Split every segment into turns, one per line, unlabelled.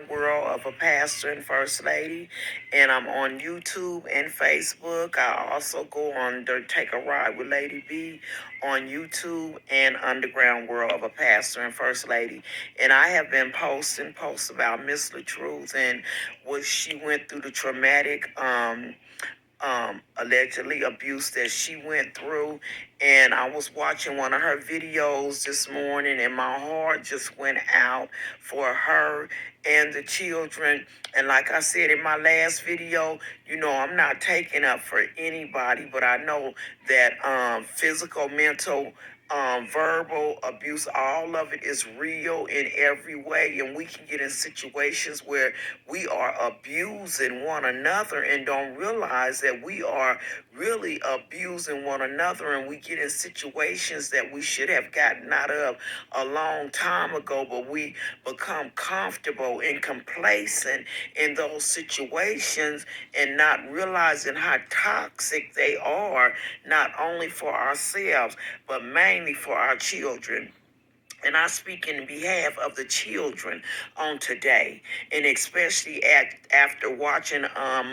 World of a Pastor and First Lady, and I'm on YouTube and Facebook. I also go on the Take a Ride with Lady B on YouTube and Underground World of a Pastor and First Lady. And I have been posting posts about Miss LaTruth and what she went through, the traumatic allegedly abuse that she went through. And I was watching one of her videos this morning, and my heart just went out for her and the children. And like I said in my last video, I'm not taking up for anybody, but I know that physical, mental, verbal abuse, all of it is real in every way. And we can get in situations where we are abusing one another and don't realize that we are really abusing one another. And we get in situations that we should have gotten out of a long time ago, but we become comfortable and complacent in those situations and not realizing how toxic they are, not only for ourselves, but mainly for our children. And I speak in behalf of the children on today, and especially after watching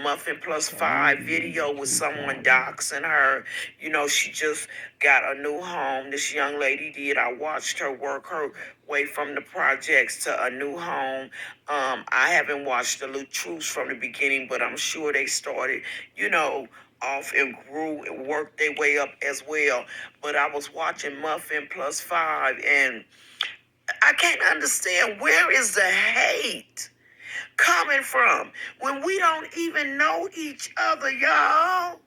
Muffin Plus 5 video with someone doxing her. She just got a new home. This young lady did. I watched her work her way from the projects to a new home. I haven't watched the Little Truths from the beginning, but I'm sure they started, off and grew and worked their way up as well. But I was watching Muffin Plus 5, and I can't understand, where is the hate coming from when we don't even know each other, y'all?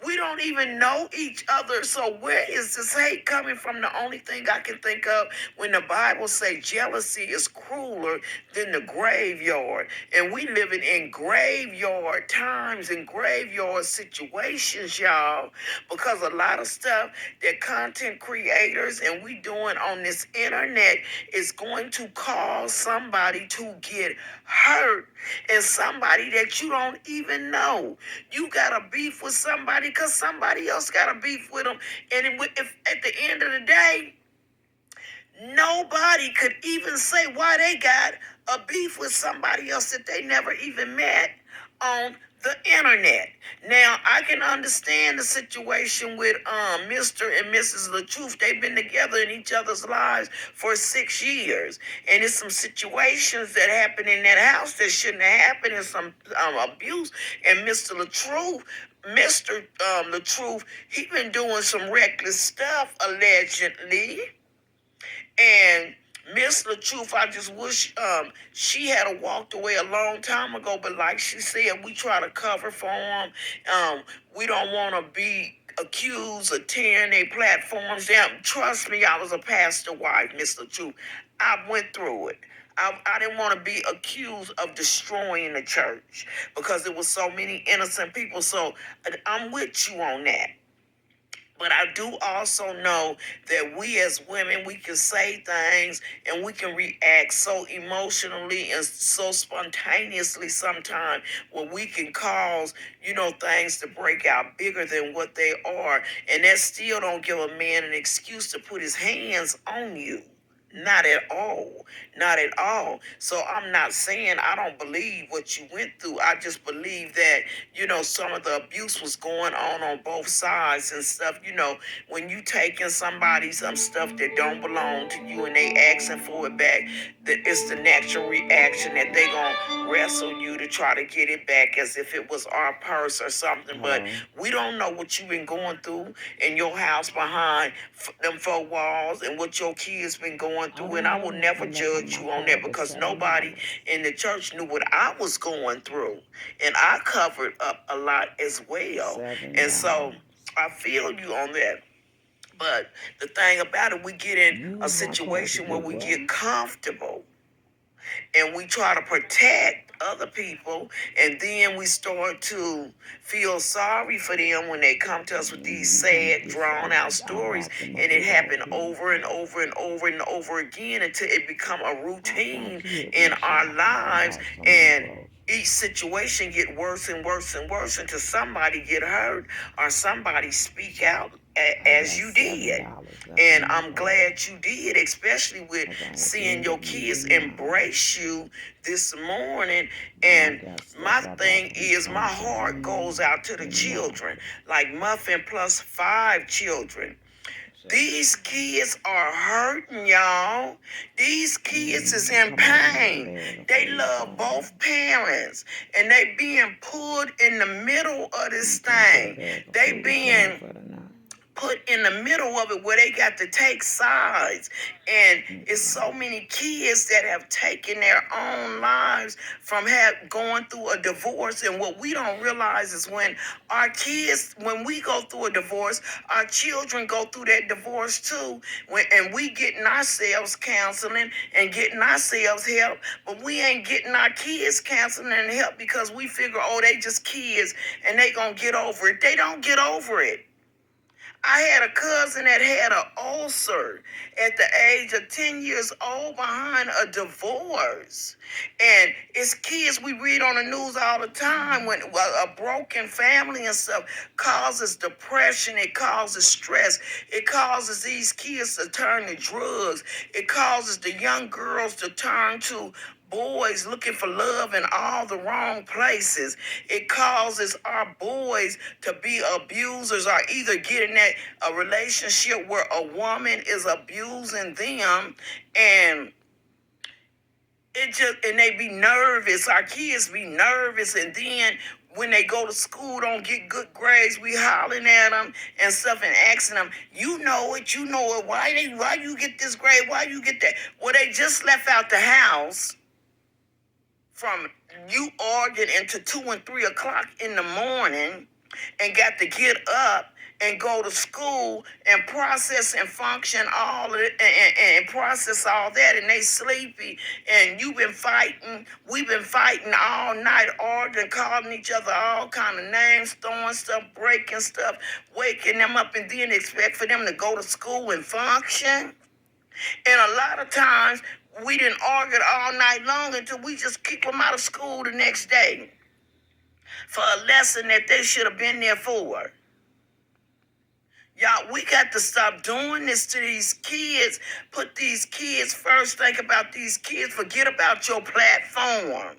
We don't even know each other. So where is this hate coming from? The only thing I can think of when the Bible say jealousy is crueler than the graveyard. And we living in graveyard times and graveyard situations, y'all. Because a lot of stuff that content creators and we doing on this internet is going to cause somebody to get hurt, and somebody that you don't even know. You got a beef with somebody because somebody else got a beef with them. And if at the end of the day, nobody could even say why they got a beef with somebody else that they never even met on the internet. Now, I can understand the situation with Mr. and Mrs. LaTruth. They've been together in each other's lives for 6 years. And it's some situations that happen in that house that shouldn't have happened, and some abuse. And Mr. LaTruth, he been doing some reckless stuff, allegedly. And Miss LaTruth, I just wish she had walked away a long time ago. But like she said, we try to cover for them. We don't want to be accused of tearing their platforms down. Trust me, I was a pastor wife, Miss LaTruth. I went through it. I didn't want to be accused of destroying the church because there was so many innocent people. So I'm with you on that. But I do also know that we as women, we can say things and we can react so emotionally and so spontaneously sometimes, where we can cause, things to break out bigger than what they are. And that still don't give a man an excuse to put his hands on you. Not at all. Not at all. So I'm not saying I don't believe what you went through. I just believe that, some of the abuse was going on both sides and stuff. When you taking somebody some stuff that don't belong to you and they asking for it back, that it's the natural reaction that they gonna wrestle you to try to get it back as if it was our purse or something. But we don't know what you've been going through in your house behind them four walls and what your kids been going through. And I will never judge you on that because nobody in the church knew what I was going through. And I covered up a lot as well. And so I feel you on that. But the thing about it, we get in a situation where we get comfortable and we try to protect other people, and then we start to feel sorry for them when they come to us with these sad, drawn out stories, and it happened over and over and over and over again until it become a routine in our lives. And each situation get worse and worse and worse until somebody get hurt or somebody speak out as you did. And I'm glad you did, especially with seeing your kids embrace you this morning. And my thing is, my heart goes out to the children, like Muffin plus 5 children. These kids are hurting, y'all. These kids is in pain. They love both parents. And they being pulled in the middle of this thing. They being put in the middle of it where they got to take sides. And it's so many kids that have taken their own lives from going through a divorce. And what we don't realize is when our kids, when we go through a divorce, our children go through that divorce too. And we getting ourselves counseling and getting ourselves help, but we ain't getting our kids counseling and help because we figure, oh, they just kids and they gonna get over it. They don't get over it. I had a cousin that had an ulcer at the age of 10 years old behind a divorce. And it's kids, we read on the news all the time when a broken family and stuff causes depression, it causes stress, it causes these kids to turn to drugs, it causes the young girls to turn to boys looking for love in all the wrong places. It causes our boys to be abusers or either get in that a relationship where a woman is abusing them, and they be nervous. Our kids be nervous, and then when they go to school, don't get good grades, we hollering at them and stuff and asking them, you know it, why you get this grade, why you get that? Well, they just left out the house from you arguing into 2 and 3 o'clock in the morning and got to get up and go to school and process and function all of it and process all that, and they sleepy, and we've been fighting all night, arguing, calling each other all kind of names, throwing stuff, breaking stuff, waking them up, and then expect for them to go to school and function. And a lot of times, we didn't argue all night long until we just kick them out of school the next day for a lesson that they should have been there for. Y'all, we got to stop doing this to these kids. Put these kids first. Think about these kids. Forget about your platform.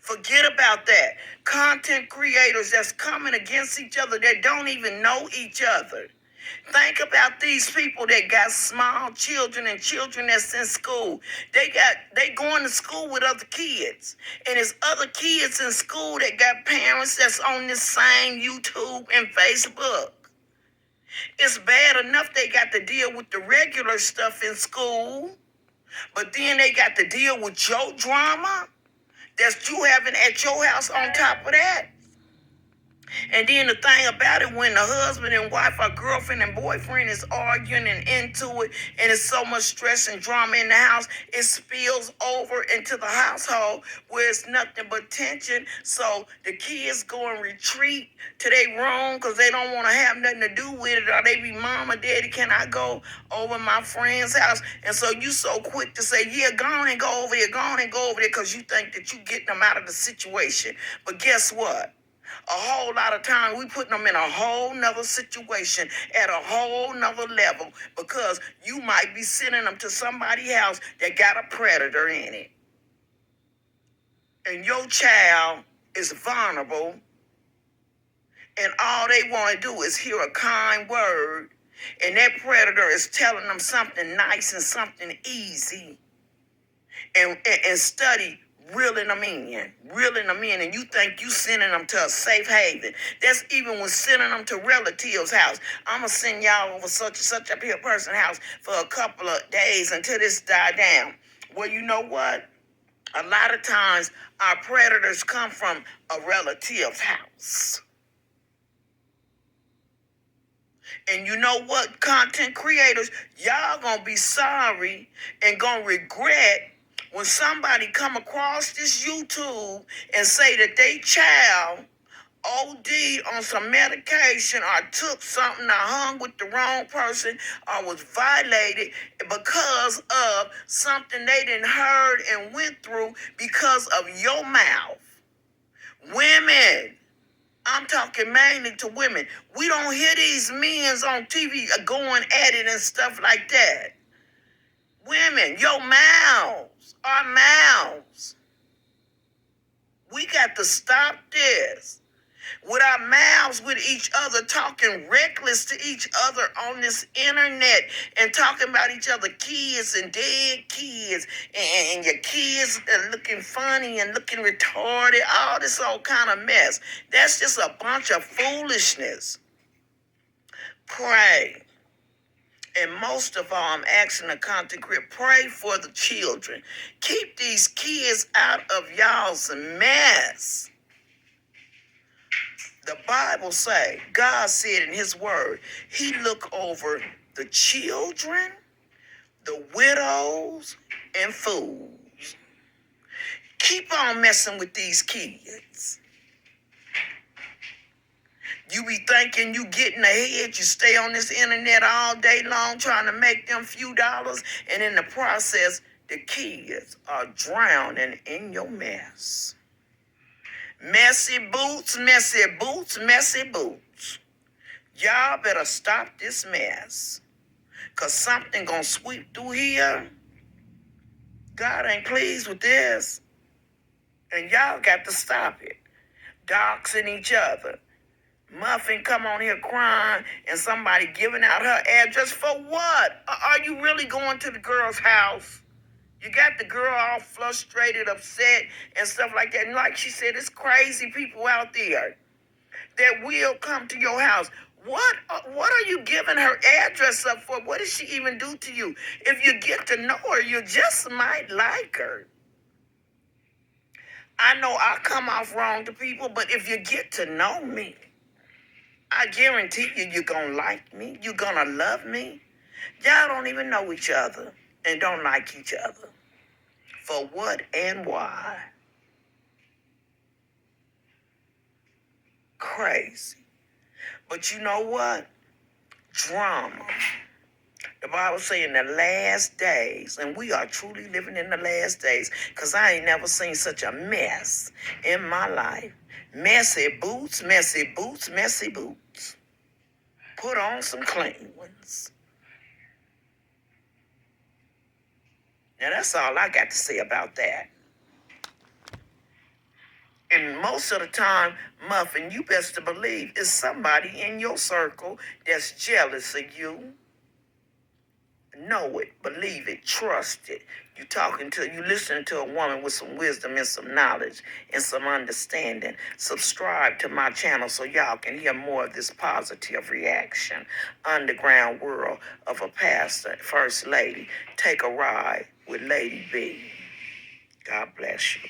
Forget about that. Content creators that's coming against each other that don't even know each other. Think about these people that got small children and children that's in school. They going to school with other kids. And there's other kids in school that got parents that's on this same YouTube and Facebook. It's bad enough they got to deal with the regular stuff in school, but then they got to deal with your drama that you having at your house on top of that. And then the thing about it, when the husband and wife or girlfriend and boyfriend is arguing and into it, and it's so much stress and drama in the house, it spills over into the household where it's nothing but tension. So the kids go and retreat to their room because they don't want to have nothing to do with it. Or they be, mama, daddy, can I go over my friend's house? And so you so quick to say, yeah, go on and go over there, because you think that you getting them out of the situation. But guess what? A whole lot of time we putting them in a whole nother situation at a whole nother level because you might be sending them to somebody's house that got a predator in it. And your child is vulnerable, and all they want to do is hear a kind word, and that predator is telling them something nice and something easy, and study reeling them in, and you think you sending them to a safe haven. That's even when sending them to relatives' house. I'm going to send y'all over such and such up here person's house for a couple of days until this die down. Well, you know what? A lot of times our predators come from a relative's house. And you know what, content creators, y'all gonna be sorry and gonna regret when somebody come across this YouTube and say that they child OD on some medication or took something or hung with the wrong person or was violated because of something they didn't heard and went through because of your mouth. Women, I'm talking mainly to women. We don't hear these men on TV going at it and stuff like that. Women, your mouths, our mouths. We got to stop this. With our mouths with each other, talking reckless to each other on this internet and talking about each other kids and dead kids and your kids looking funny and looking retarded, all this old kind of mess. That's just a bunch of foolishness. Pray. And most of all, I'm asking the content creator, pray for the children. Keep these kids out of y'all's mess. The Bible say, God said in his word, he look over the children, the widows, and fools. Keep on messing with these kids. You be thinking you getting ahead, you stay on this internet all day long trying to make them few dollars, and in the process, the kids are drowning in your mess. Messy boots, messy boots, messy boots. Y'all better stop this mess. Cause something gonna sweep through here. God ain't pleased with this. And y'all got to stop it. Doxing each other. Muffin come on here crying and somebody giving out her address for what? Are you really going to the girl's house? You got the girl all frustrated, upset, and stuff like that. And like she said, it's crazy people out there that will come to your house. What are you giving her address up for? What did she even do to you? If you get to know her, you just might like her. I know I come off wrong to people, but if you get to know me, I guarantee you, you're going to like me. You're going to love me. Y'all don't even know each other and don't like each other. For what and why? Crazy. But you know what? Drama. The Bible say in the last days, and we are truly living in the last days, because I ain't never seen such a mess in my life. Messy boots, messy boots, messy boots. Put on some clean ones. Now that's all I got to say about that. And most of the time, Muffin, you best to believe is somebody in your circle that's jealous of you. Know it, believe it, trust it. You listening to a woman with some wisdom and some knowledge and some understanding. Subscribe to my channel so y'all can hear more of this positive reaction. Underground world of a pastor, first lady. Take a ride with Lady B. God bless you.